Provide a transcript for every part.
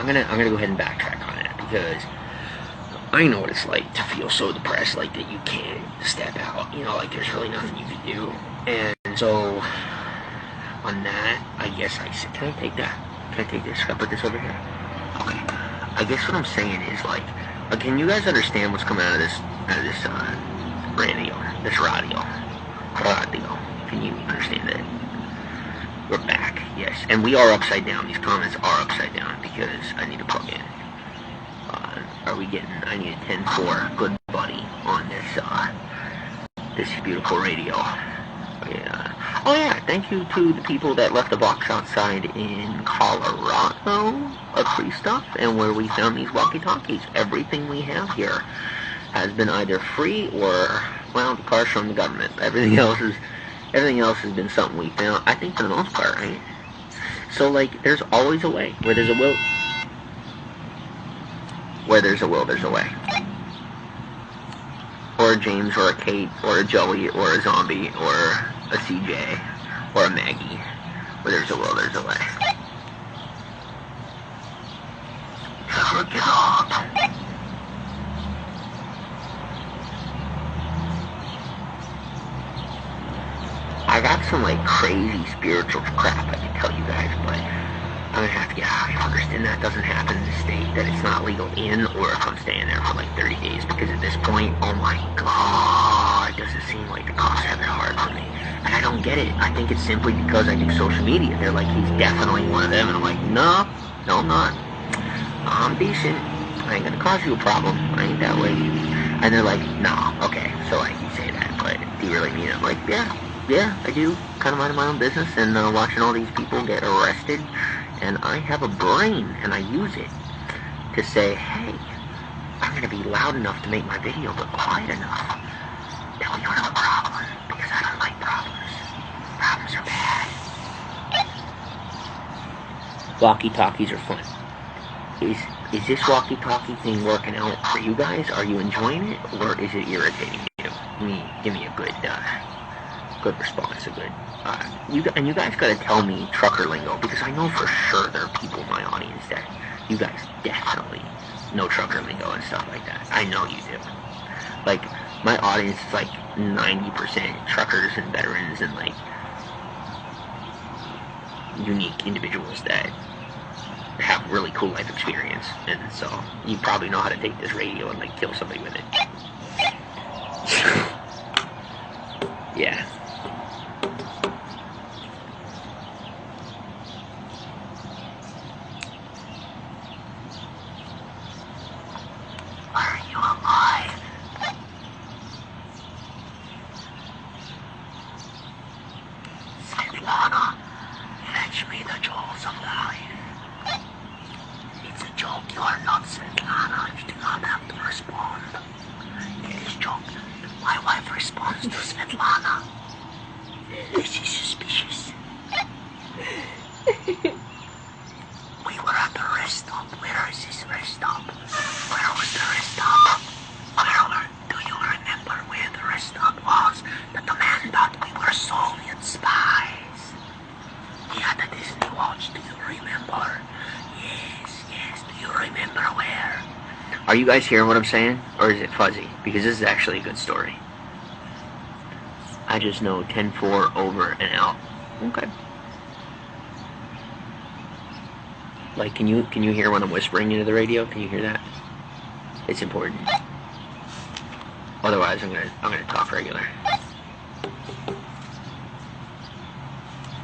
I'm gonna go ahead and backtrack on it because I know what it's like to feel so depressed, like that you can't step out. You know, like there's really nothing you can do. And so on that, I guess I said, can I take that? Can I take this? Can I put this over here? Okay. I guess what I'm saying is like, can you guys understand what's coming out of this radio? This radio. Can you understand it? We're back, yes. And we are upside down. These comments are upside down because I need to plug in. I need a 10-4 good buddy on this beautiful radio. Yeah. Oh yeah, thank you to the people that left the box outside in Colorado of free stuff and where we found these walkie-talkies. Everything we have here has been either free or, well, the car's from the government. Everything else has been something we found, I think, for the most part, right? So, like, there's always a way. Where there's a will, there's a way. Or a James, or a Kate, or a Joey, or a Zombie, or a CJ, or a Maggie. Where there's a will, there's a way. Never give up. I got some, like, crazy spiritual crap I can tell you guys, but I'm gonna have to get out of here. Understand that doesn't happen in the state, that it's not legal in, or if I'm staying there for like 30 days, because at this point, oh my god, does it seem like the cops have it hard for me. And I don't get it. I think it's simply because I do social media. They're like, he's definitely one of them, and I'm like, no, I'm not. I'm decent. I ain't gonna cause you a problem. I ain't that way. And they're like, no, okay, so like, you say that, but do you really mean it? I'm like, yeah, I do. Kind of minding my own business and watching all these people get arrested. And I have a brain, and I use it to say, hey, I'm going to be loud enough to make my video, but quiet enough that we don't have a problem, because I don't like problems. Problems are bad. Walkie-talkies are fun. Is this walkie-talkie thing working out for you guys? Are you enjoying it, or is it irritating you? Give me a good response, a good... you guys gotta tell me trucker lingo, because I know for sure there are people in my audience that you guys definitely know trucker lingo and stuff like that. I know you do. Like, my audience is like 90% truckers and veterans and like unique individuals that have really cool life experience, and so you probably know how to take this radio and like kill somebody with it. Yeah. Are you alive? Svetlana, fetch me the jewels of life. It's a joke. You are not Svetlana. You do not have to respond. It is a joke. My wife responds to Svetlana. This is suspicious. We were at the rest stop. Where is this rest stop? Where was the rest stop? Do you remember where the rest stop was? That the man thought we were Soviet spies. He had a Disney watch. Do you remember? Yes. Do you remember where? Are you guys hearing what I'm saying? Or is it fuzzy? Because this is actually a good story. I just know 10-4 over and out. Okay. Like, can you hear when I'm whispering into the radio? Can you hear that? It's important. Otherwise, I'm gonna talk regular.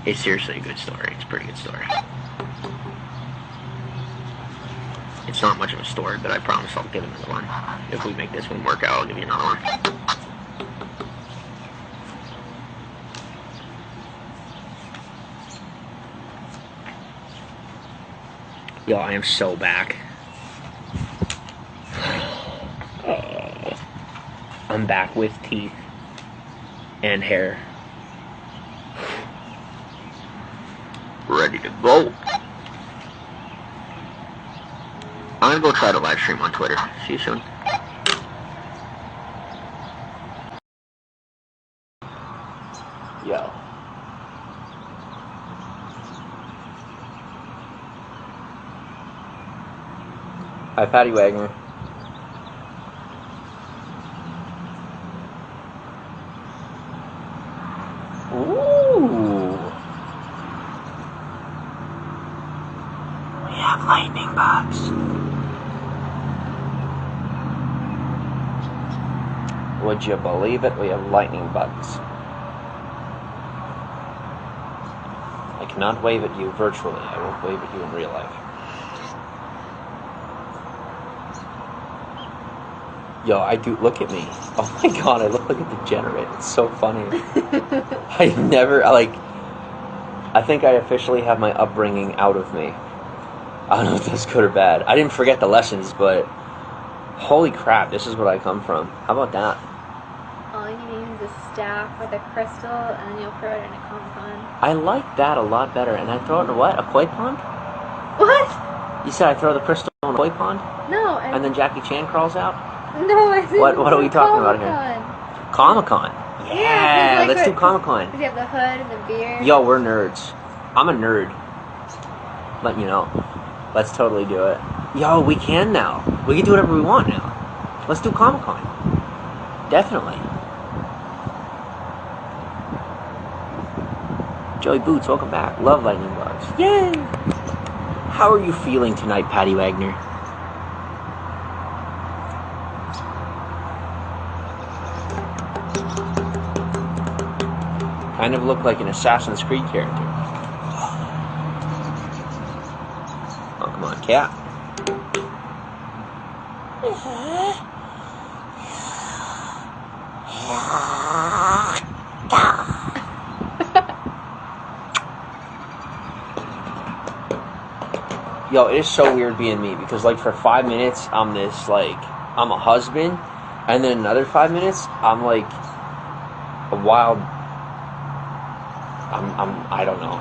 It's seriously a good story. It's a pretty good story. It's not much of a story, but I promise I'll give another one. If we make this one work out, I'll give you another one. Yo, I am so back. I'm back with teeth and hair. Ready to go. I'm gonna go try to live stream on Twitter. See you soon. Yo. Hi, Patty Wagner. Ooh. We have lightning bugs. Would you believe it? We have lightning bugs. I cannot wave at you virtually. I won't wave at you in real life. Yo, I do. Look at me. Oh my god, I look like a degenerate. It's so funny. I think I officially have my upbringing out of me. I don't know if that's good or bad. I didn't forget the lessons, but holy crap, this is what I come from. How about that? All you need is a staff with a crystal, and then you'll throw it in a calm pond. I like that a lot better. And I throw it in what? A koi pond? What? You said I throw the crystal in a koi pond? No. And then Jackie Chan crawls out? No, I didn't. What are we talking about here? Comic-Con. Yeah, let's do Comic-Con. Because you have the hood and the beard. Yo, we're nerds. I'm a nerd. Let you know. Let's totally do it. Yo, we can now. We can do whatever we want now. Let's do Comic-Con. Definitely. Joey Boots, welcome back. Love lightning bugs. Yay! How are you feeling tonight, Patty Wagner? Kind of look like an Assassin's Creed character. Oh, come on, cat. Yo, it is so weird being me because, like, for 5 minutes, I'm this, like, I'm a husband, and then another 5 minutes, I'm like a wild. I don't know.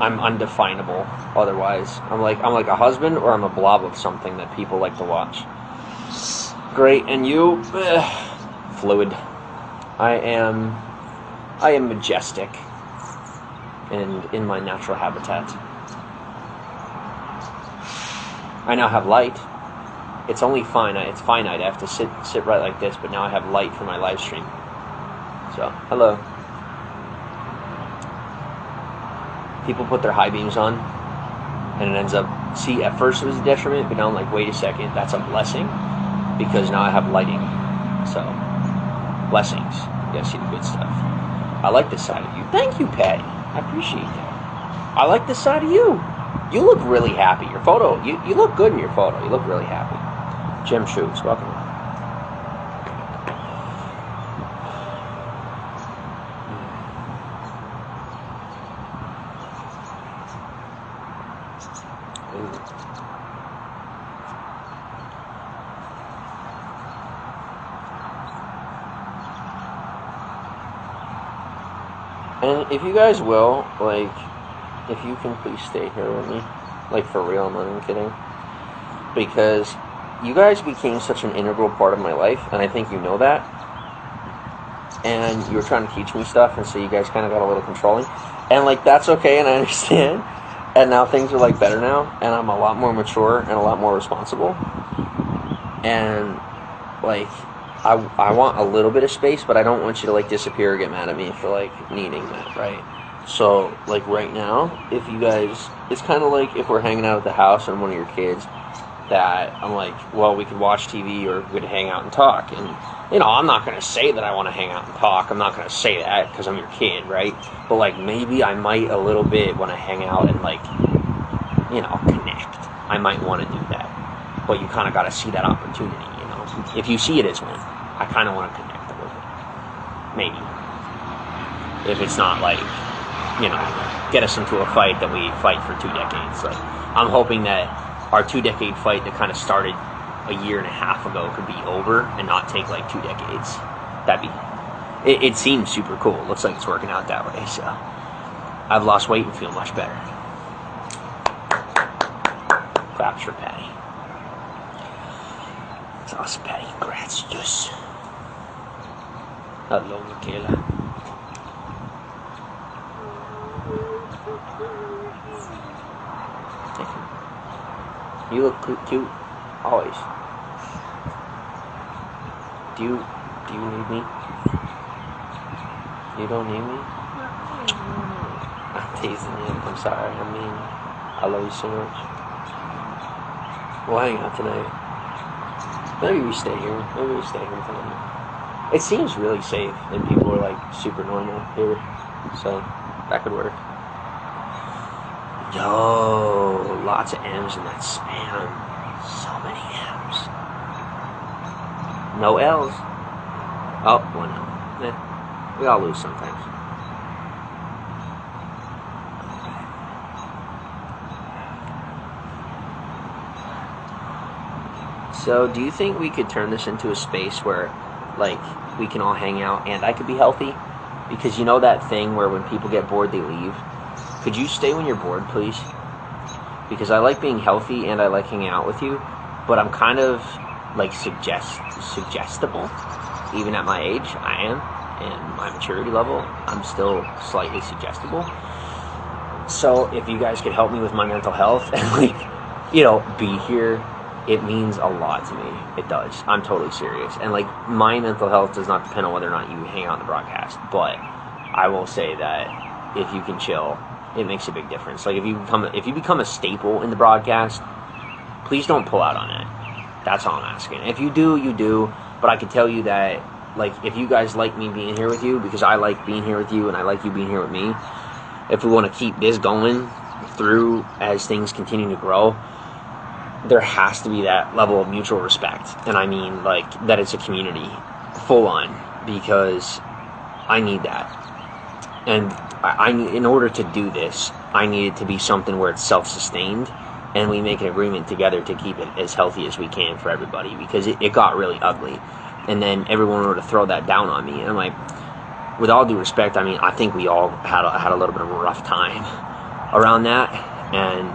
I'm undefinable. Otherwise, I'm like a husband, or I'm a blob of something that people like to watch. Great, and you, fluid. I am majestic, and in my natural habitat. I now have light. It's only finite. It's finite. I have to sit right like this, but now I have light for my live stream. So, hello. People put their high beams on, and it ends up. See, at first it was a detriment, but now I'm like, wait a second, that's a blessing, because now I have lighting. So, blessings. You gotta see the good stuff. I like this side of you. Thank you, Patty. I appreciate that. I like this side of you. You look really happy. Your photo, you look good in your photo. You look really happy. Jim Shoots, welcome. And if you guys will, like, if you can please stay here with me, like, for real, I'm not even kidding, because you guys became such an integral part of my life, and I think you know that, and you were trying to teach me stuff, and so you guys kind of got a little controlling, and, like, that's okay, and I understand, and now things are, like, better now, and I'm a lot more mature and a lot more responsible, and, like, I want a little bit of space, but I don't want you to, like, disappear or get mad at me for, like, needing that, right? So, like, right now, if you guys, it's kind of like if we're hanging out at the house and one of your kids, that I'm like, well, we could watch TV or we could hang out and talk. And, you know, I'm not going to say that I want to hang out and talk. I'm not going to say that because I'm your kid, right? But, like, maybe I might a little bit want to hang out and, like, you know, connect. I might want to do that. But you kind of got to see that opportunity, you know? If you see it as one, I kind of want to connect a little bit. Maybe. If it's not, like, you know, get us into a fight that we fight for 2 decades. Like, I'm hoping that our 2-decade fight that kind of started a year and a half ago could be over and not take, like, 2 decades. That'd be... It seems super cool. It looks like it's working out that way, so... I've lost weight and feel much better. Claps for Patty. It's awesome, Patty. Gracias. Hello, Michaela. You look cute. Always. Do you need me? You don't need me? I'm teasing you. I'm sorry. I mean, I love you so much. We'll hang out tonight. Maybe we stay here. Maybe we stay here tonight. It seems really safe, and people are like super normal here, so that could work. Yo, lots of M's in that spam. So many M's. No L's. Oh, one L. We all lose sometimes. So, do you think we could turn this into a space where, like, we can all hang out and I could be healthy? Because you know that thing where when people get bored, they leave? Could you stay when you're bored, please? Because I like being healthy and I like hanging out with you, but I'm kind of, like, suggestible. Even at my age, I am. And my maturity level, I'm still slightly suggestible. So if you guys could help me with my mental health and, like, you know, be here, it means a lot to me. It does. I'm totally serious. And, like, my mental health does not depend on whether or not you hang out in the broadcast. But I will say that if you can chill, it makes a big difference. Like, if you become a staple in the broadcast, please don't pull out on it. That's all I'm asking. If you do, you do. But I can tell you that, like, if you guys like me being here with you, because I like being here with you and I like you being here with me, if we want to keep this going through as things continue to grow, there has to be that level of mutual respect. And I mean, like, that it's a community, full on, because I need that. And I in order to do this, I need it to be something where it's self-sustained, and we make an agreement together to keep it as healthy as we can for everybody, because it got really ugly. And then everyone were to throw that down on me. And I'm like, with all due respect, I mean, I think we all had a little bit of a rough time around that. And,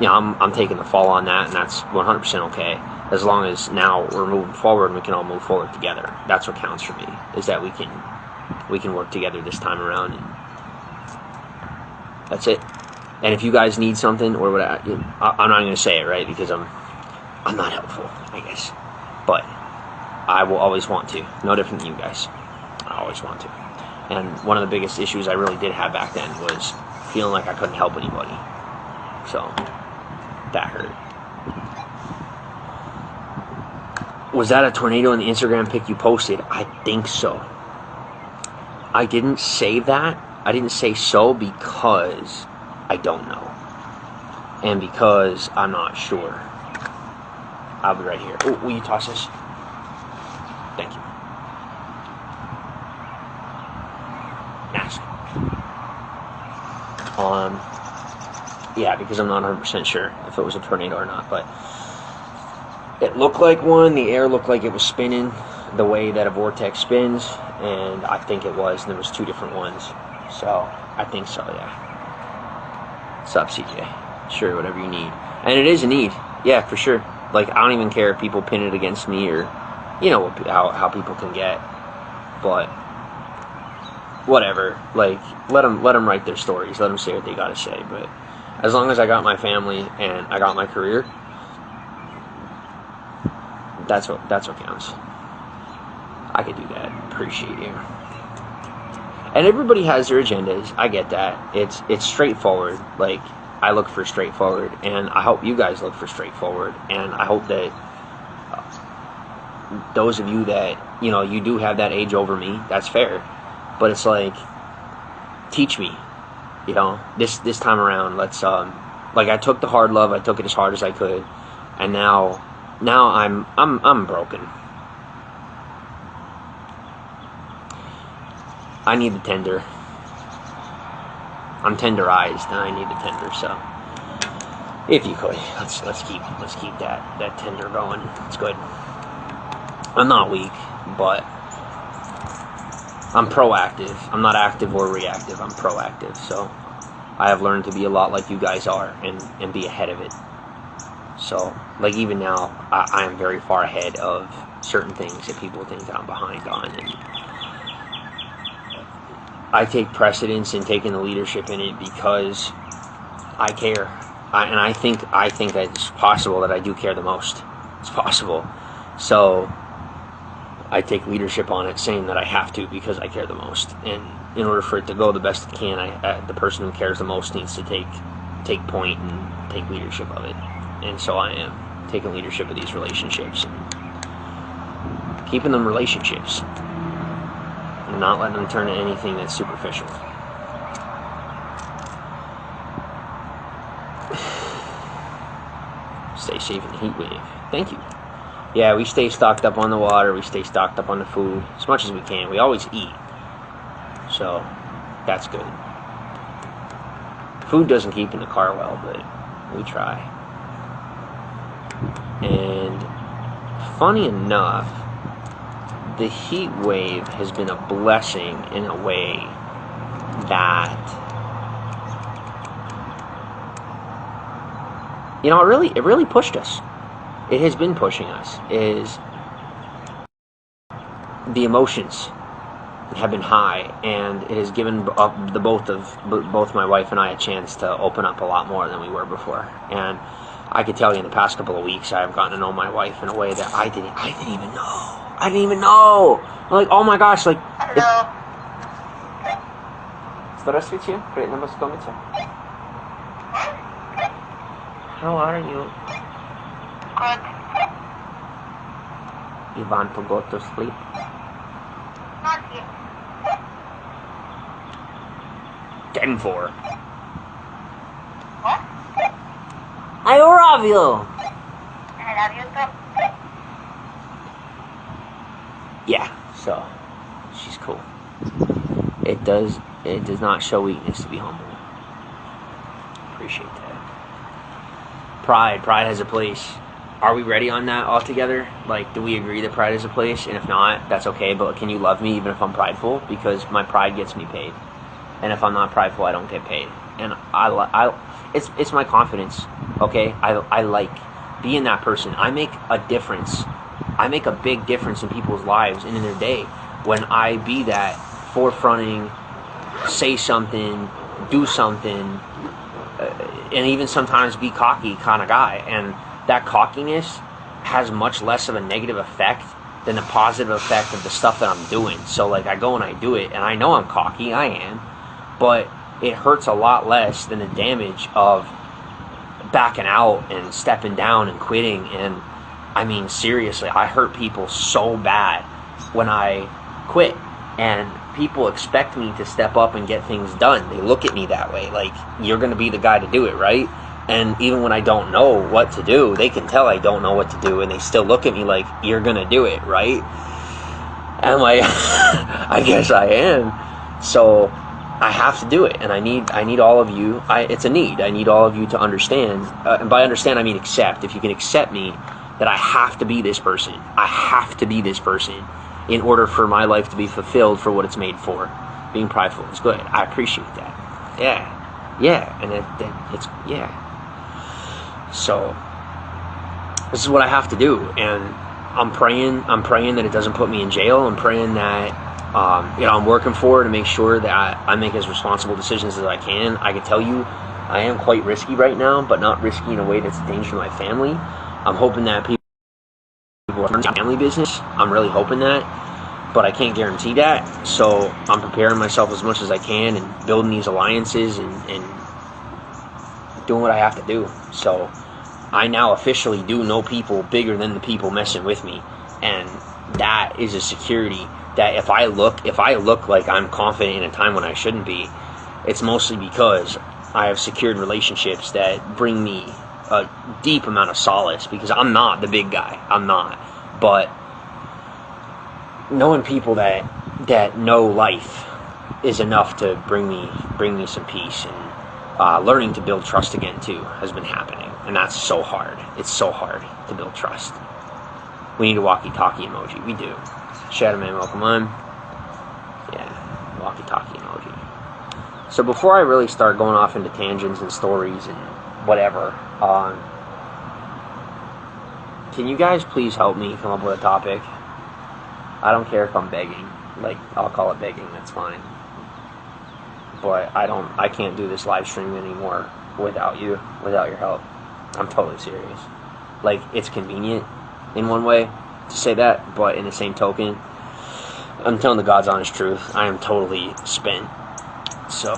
you know, I'm taking the fall on that, and that's 100% okay. As long as now we're moving forward and we can all move forward together. That's what counts for me, is that we can work together this time around. And that's it. And if you guys need something or whatever, I'm not going to say it, right? Because I'm not helpful, I guess. But I will always want to. No different than you guys. I always want to. And one of the biggest issues I really did have back then was feeling like I couldn't help anybody. So, that hurt. Was that a tornado in the Instagram pic you posted? I think so. I didn't say that. I didn't say so because I don't know. And because I'm not sure. I'll be right here. Oh, will you toss this? Thank you. Ask. Yeah, because I'm not 100% sure if it was a tornado or not, but it looked like one. The air looked like it was spinning the way that a vortex spins, and I think it was, and there was two different ones. So, I think so, yeah. What's up, CJ? Sure, whatever you need. And it is a need. Yeah, for sure. Like, I don't even care if people pin it against me or, you know, how people can get. But, whatever. Like, let them write their stories. Let them say what they gotta say. But as long as I got my family and I got my career, that's what counts. I could do that. Appreciate you. And everybody has their agendas. I get that. It's straightforward. Like, I look for straightforward, and I hope you guys look for straightforward. And I hope that those of you that, you know, you do have that age over me, that's fair. But it's like, teach me, you know, this time around. Let's like, I took the hard love, I took it as hard as I could, and now I'm broken. I need the tender. I'm tenderized, and I need the tender. So, if you could, let's keep that tender going. It's good. I'm not weak, but I'm proactive. I'm not active or reactive. I'm proactive. So, I have learned to be a lot like you guys are, and be ahead of it. So, like, even now, I am very far ahead of certain things that people think that I'm behind on, and I take precedence in taking the leadership in it because I care. I think that it's possible that I do care the most. It's possible. So I take leadership on it, saying that I have to because I care the most. And in order for it to go the best it can, the person who cares the most needs to take point and take leadership of it. And so I am taking leadership of these relationships and keeping them relationships and not letting them turn into anything that's superficial. Stay safe in the heat wave. Thank you. Yeah, we stay stocked up on the water. We stay stocked up on the food as much as we can. We always eat. So that's good. Food doesn't keep in the car well, but we try. And funny enough, the heat wave has been a blessing in a way that, you know, it really pushed us. It has been pushing us. Is the emotions have been high, and it has given both my wife and I a chance to open up a lot more than we were before. And I could tell you in the past couple of weeks, I've gotten to know my wife in a way that I didn't even know. I didn't even know. I'm like, oh my gosh, like. Здравствуйте, приятно вас знакомиться. How are you? Good. You want to go to sleep? Not yet. 10-4. What? I love you. I love you too. Yeah, so she's cool. It does not show weakness to be humble. Appreciate that. Pride has a place. Are we ready on that altogether? Like, do we agree that pride is a place? And if not, that's okay, but can you love me even if I'm prideful? Because my pride gets me paid. And if I'm not prideful, I don't get paid. And it's my confidence, okay? I like being that person. I make a difference. I make a big difference in people's lives and in their day when I be that forefronting, say something, do something, and even sometimes be cocky kind of guy. And that cockiness has much less of a negative effect than the positive effect of the stuff that I'm doing. So like I go and I do it, and I know I'm cocky, I am, but it hurts a lot less than the damage of backing out and stepping down and quitting. And I mean, seriously, I hurt people so bad when I quit. And people expect me to step up and get things done. They look at me that way, like, you're going to be the guy to do it, right? And even when I don't know what to do, they can tell I don't know what to do, and they still look at me like, you're going to do it, right? And I'm like, I guess I am. So I have to do it, and I need all of you. It's a need. I need all of you to understand. And by understand, I mean accept. If you can accept me, that I have to be this person. I have to be this person in order for my life to be fulfilled for what it's made for. Being prideful is good. I appreciate that. Yeah, and it's yeah. So this is what I have to do, and I'm praying that it doesn't put me in jail. I'm praying that I'm working for to make sure that I make as responsible decisions as I can. I can tell you, I am quite risky right now, but not risky in a way that's a danger to my family. I'm hoping that people are family business. I'm really hoping that, but I can't guarantee that. So I'm preparing myself as much as I can and building these alliances and doing what I have to do. So I now officially do know people bigger than the people messing with me, and that is a security that if I look like I'm confident in a time when I shouldn't be, it's mostly because I have secured relationships that bring me a deep amount of solace, because I'm not the big guy. I'm not. But knowing people that know life is enough to bring me some peace. And learning to build trust again too has been happening, and that's so hard. It's so hard to build trust. We need a walkie-talkie emoji. We do. Shadowman, welcome on. Yeah, walkie-talkie emoji. So before I really start going off into tangents and stories and whatever, can you guys please help me come up with a topic? I don't care if I'm begging. Like, I'll call it begging, that's fine. But I can't do this live stream anymore without you, without your help. I'm totally serious. Like, it's convenient, in one way to say that, but in the same token, I'm telling the God's honest truth. I am totally spent. So,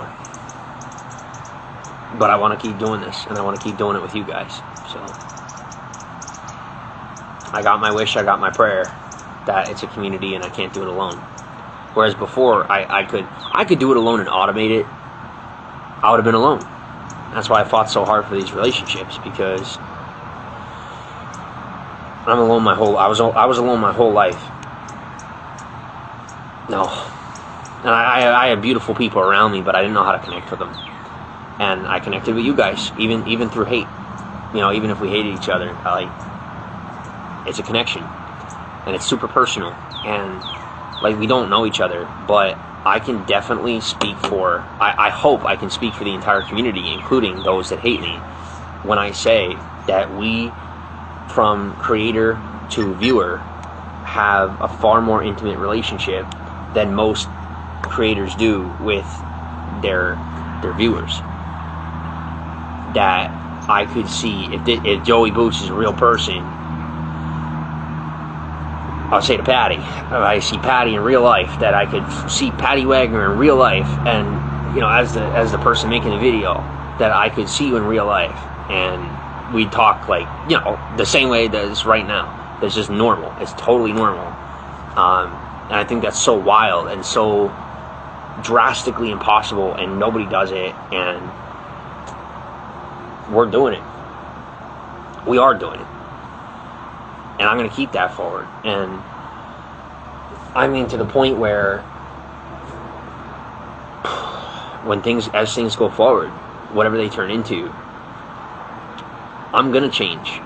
but I want to keep doing this, and I want to keep doing it with you guys. So, I got my wish, I got my prayer that it's a community and I can't do it alone. Whereas before, I could do it alone and automate it. I would have been alone. That's why I fought so hard for these relationships, because I'm alone I was alone my whole life. No, and I had beautiful people around me, but I didn't know how to connect with them. And I connected with you guys, even through hate. Even if we hated each other, it's a connection, and it's super personal. And like, we don't know each other, but I can definitely speak for. I hope I can speak for the entire community, including those that hate me, when I say that we, from creator to viewer, have a far more intimate relationship than most creators do with their viewers. That I could see if Joey Boots is a real person, I'll say to Patty, if I see Patty in real life, that I could see Patty Wagner in real life, and as the person making the video, that I could see you in real life, and we'd talk like the same way that is right now. It's just normal. It's totally normal, and I think that's so wild and so drastically impossible, and nobody does it, and we're doing it. We are doing it. And I'm going to keep that forward. And I mean, to the point where as things go forward, whatever they turn into, I'm going to change.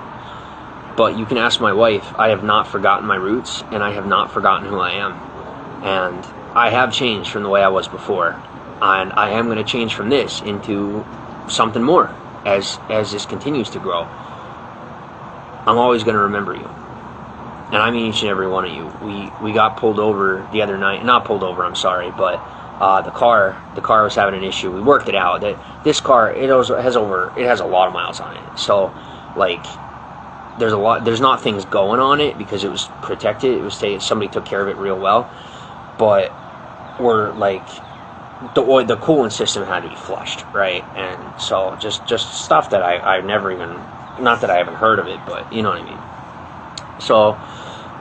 But you can ask my wife, I have not forgotten my roots, and I have not forgotten who I am. And I have changed from the way I was before. And I am going to change from this into something more as this continues to grow. I'm always going to remember you. And I mean each and every one of you. We got pulled over the other night. Not pulled over, I'm sorry, but the car was having an issue. We worked it out. This car, it has a lot of miles on it. So, like, there's not things going on it because it was protected. Somebody took care of it real well. But we're like, the coolant system had to be flushed, right? And so just stuff that I never even, not that I haven't heard of it, but you know what I mean. So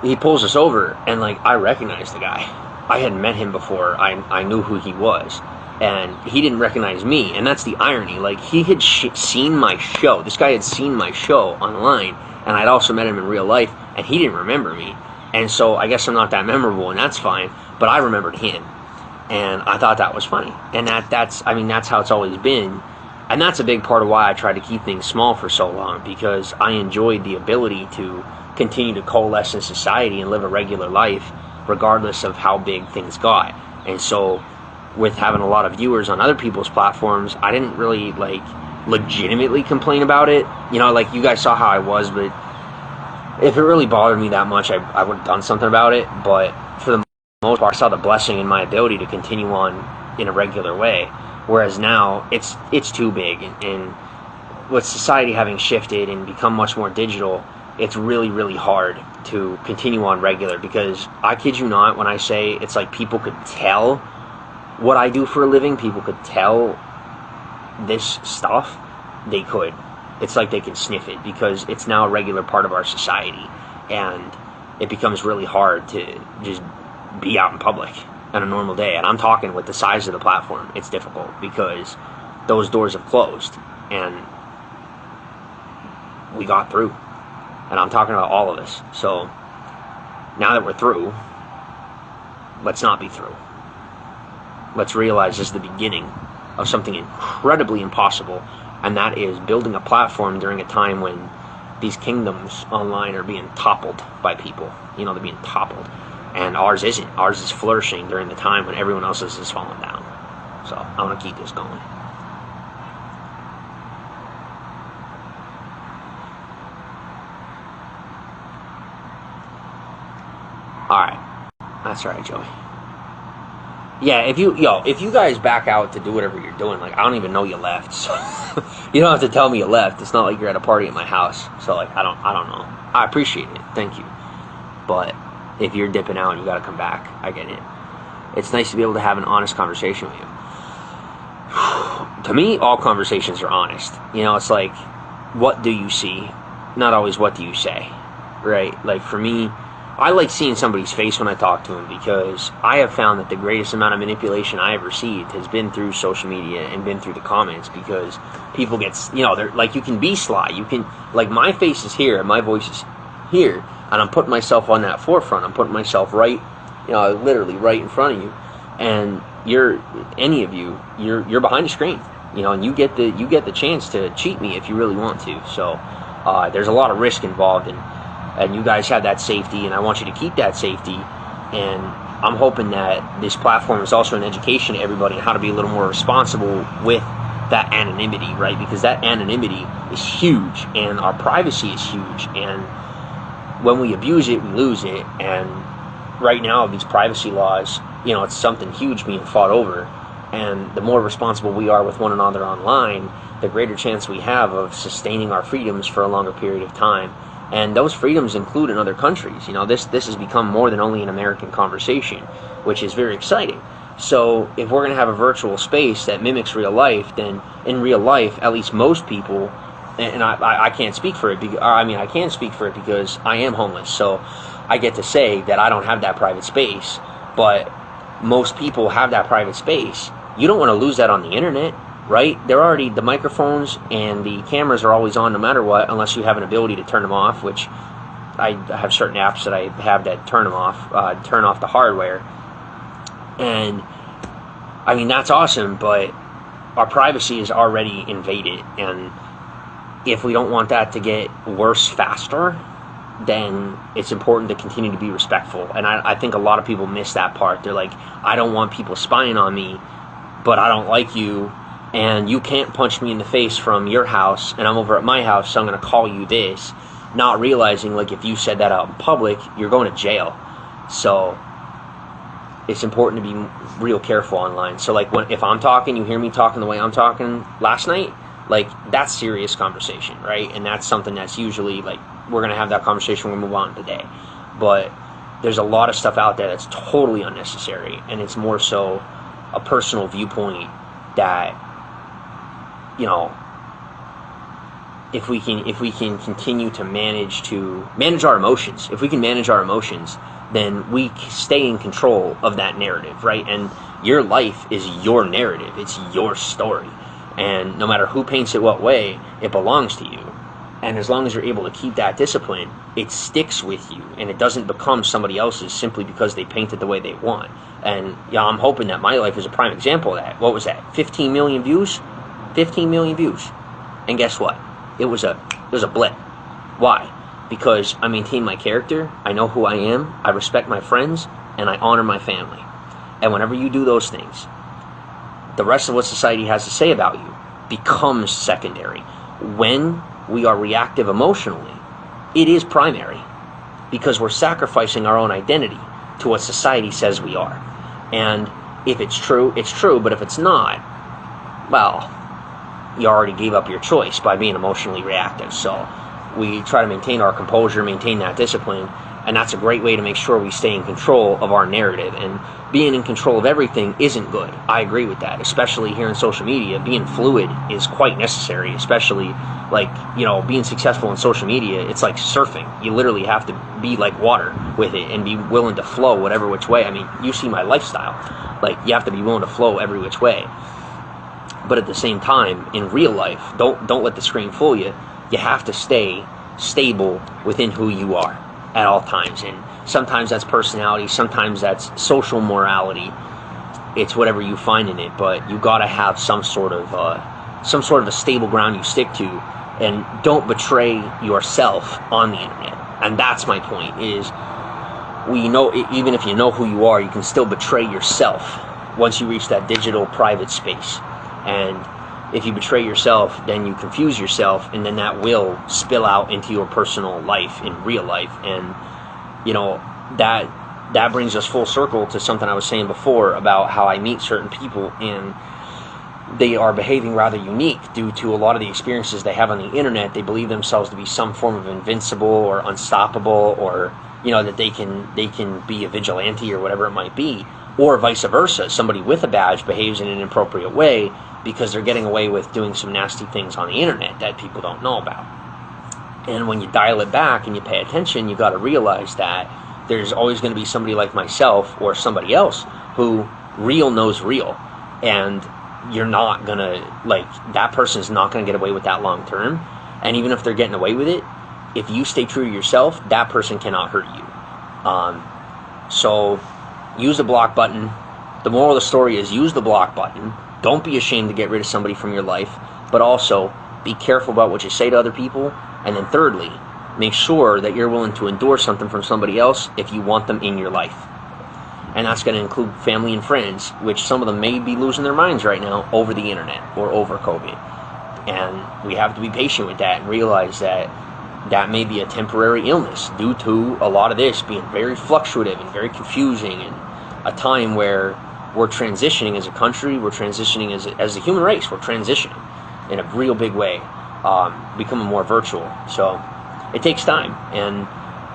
he pulls us over, and like, I recognize the guy. I had met him before. I knew who he was, and he didn't recognize me. And that's the irony. Like, he had seen my show. This guy had seen my show online, and I'd also met him in real life, and he didn't remember me. And so I guess I'm not that memorable, and that's fine. But I remembered him, and I thought that was funny. And that's how it's always been. And that's a big part of why I tried to keep things small for so long, because I enjoyed the ability to continue to coalesce in society and live a regular life regardless of how big things got. And so with having a lot of viewers on other people's platforms, I didn't really like legitimately complain about it. Like, you guys saw how I was, but if it really bothered me that much, I would have done something about it. But for the most part, I saw the blessing in my ability to continue on in a regular way. Whereas now it's too big, and with society having shifted and become much more digital, it's really, really hard to continue on regular, because I kid you not when I say it's like people could tell what I do for a living. People could tell this stuff. They could. It's like they can sniff it, because it's now a regular part of our society, and it becomes really hard to just be out in public on a normal day. And I'm talking with the size of the platform, it's difficult because those doors have closed, and we got through. And I'm talking about all of us. So now that we're through, let's not be through. Let's realize this is the beginning of something incredibly impossible, and that is building a platform during a time when these kingdoms online are being toppled by people. They're being toppled. And ours isn't. Ours is flourishing during the time when everyone else's is falling down. So I want to keep this going. Alright. That's right, Joey. Yeah, if you guys back out to do whatever you're doing, like, I don't even know you left, so You don't have to tell me you left. It's not like you're at a party at my house. So like I don't know. I appreciate it. Thank you. But if you're dipping out and you got to come back, I get it. It's nice to be able to have an honest conversation with you. To me, all conversations are honest. It's like, what do you see? Not always what do you say, right? Like for me, I like seeing somebody's face when I talk to them because I have found that the greatest amount of manipulation I have received has been through social media and been through the comments because people get, they're like, you can be sly. You can, like, my face is here and my voice is here, and I'm putting myself on that forefront. I'm putting myself right, literally right in front of you, and you're behind the screen, and you get the chance to cheat me if you really want to. So there's a lot of risk involved, and you guys have that safety, and I want you to keep that safety. And I'm hoping that this platform is also an education to everybody on how to be a little more responsible with that anonymity, right? Because that anonymity is huge, and our privacy is huge, and when we abuse it, we lose it. And right now, these privacy laws, it's something huge being fought over. And the more responsible we are with one another online, the greater chance we have of sustaining our freedoms for a longer period of time. And those freedoms include in other countries. This has become more than only an American conversation, which is very exciting. So if we're going to have a virtual space that mimics real life, then in real life, at least most people, and I can't speak for it, I can speak for it because I am homeless, so I get to say that I don't have that private space, but most people have that private space. You don't want to lose that on the internet, right? The microphones and the cameras are always on no matter what, unless you have an ability to turn them off, which I have certain apps that I have that turn them off, turn off the hardware. And I mean, that's awesome, but our privacy is already invaded, and if we don't want that to get worse faster, then it's important to continue to be respectful. And I think a lot of people miss that part. They're like, I don't want people spying on me, but I don't like you, and you can't punch me in the face from your house, and I'm over at my house, so I'm going to call you this, not realizing, like, if you said that out in public, you're going to jail. So it's important to be real careful online. So like, if I'm talking, you hear me talking the way I'm talking last night, like, that's serious conversation, right? And that's something that's usually like, we're going to have that conversation when we move on today. But there's a lot of stuff out there that's totally unnecessary, and it's more so a personal viewpoint that, if we can continue to manage our emotions, if we can manage our emotions, then we stay in control of that narrative, right? And your life is your narrative. It's your story. And no matter who paints it what way, it belongs to you. And as long as you're able to keep that discipline, it sticks with you, and it doesn't become somebody else's simply because they paint it the way they want. And I'm hoping that my life is a prime example of that. What was that? 15 million views? 15 million views. And guess what? It was a blip. Why? Because I maintain my character, I know who I am, I respect my friends, and I honor my family. And whenever you do those things, the rest of what society has to say about you becomes secondary. When we are reactive emotionally, it is primary, because we're sacrificing our own identity to what society says we are. And if it's true, it's true, but if it's not, well, you already gave up your choice by being emotionally reactive. So we try to maintain our composure, maintain that discipline, and that's a great way to make sure we stay in control of our narrative. And being in control of everything isn't good. I agree with that, especially here in social media. Being fluid is quite necessary, especially like, being successful in social media. It's like surfing. You literally have to be like water with it and be willing to flow whatever which way. I mean, you see my lifestyle. Like, you have to be willing to flow every which way. But at the same time, in real life, don't let the screen fool you. You have to stay stable within who you are at all times. And sometimes that's personality, sometimes that's social morality. It's whatever you find in it, but you got to have some sort of a stable ground you stick to, and don't betray yourself on the internet. And that's my point, is even if you know who you are, you can still betray yourself once you reach that digital private space. And if you betray yourself, then you confuse yourself, and then that will spill out into your personal life in real life. And that brings us full circle to something I was saying before about how I meet certain people, and they are behaving rather unique due to a lot of the experiences they have on the internet. They believe themselves to be some form of invincible or unstoppable, or that they can be a vigilante or whatever it might be, or vice versa. Somebody with a badge behaves in an inappropriate way because they're getting away with doing some nasty things on the internet that people don't know about. And when you dial it back and you pay attention, you got to realize that there's always going to be somebody like myself or somebody else who real knows real, and you're not gonna, that person's not gonna get away with that long term. And even if they're getting away with it, if you stay true to yourself, that person cannot hurt you. So use the block button. The moral of the story is use the block button. Don't be ashamed to get rid of somebody from your life, but also be careful about what you say to other people. And then thirdly, make sure that you're willing to endure something from somebody else if you want them in your life. And that's going to include family and friends, which some of them may be losing their minds right now over the internet or over COVID. And we have to be patient with that and realize that that may be a temporary illness due to a lot of this being very fluctuative and very confusing, and a time where we're transitioning as a country, we're transitioning as a human race, we're transitioning in a real big way, becoming more virtual. So it takes time, and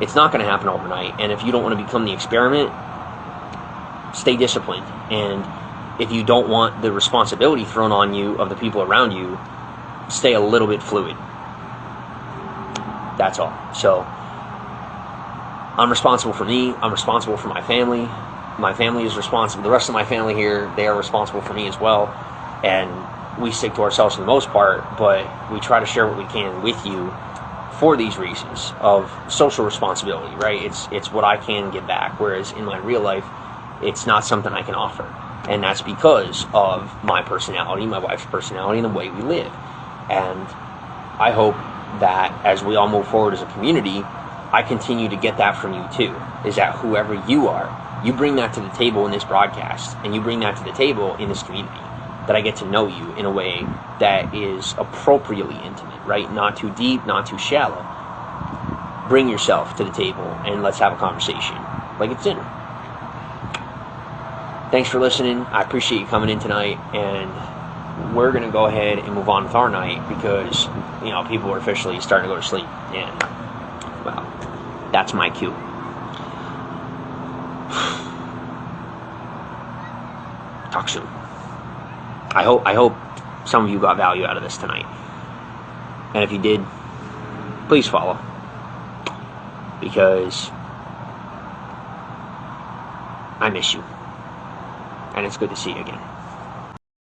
it's not going to happen overnight. And if you don't want to become the experiment, stay disciplined. And if you don't want the responsibility thrown on you of the people around you, stay a little bit fluid. That's all. So I'm responsible for me. I'm responsible for my family. My family is responsible. The rest of my family here, they are responsible for me as well. And we stick to ourselves for the most part, but we try to share what we can with you for these reasons of social responsibility, right? It's what I can give back, whereas in my real life, it's not something I can offer. And that's because of my personality, my wife's personality, and the way we live. And I hope that as we all move forward as a community, I continue to get that from you too, is that whoever you are, you bring that to the table in this broadcast, and you bring that to the table in this community, that I get to know you in a way that is appropriately intimate, right? Not too deep, not too shallow. Bring yourself to the table and let's have a conversation like it's dinner. Thanks for listening. I appreciate you coming in tonight, and we're going to go ahead and move on with our night because, people are officially starting to go to sleep, and, well, that's my cue. Talk soon. I hope some of you got value out of this tonight. And if you did, please follow, because I miss you. And it's good to see you again.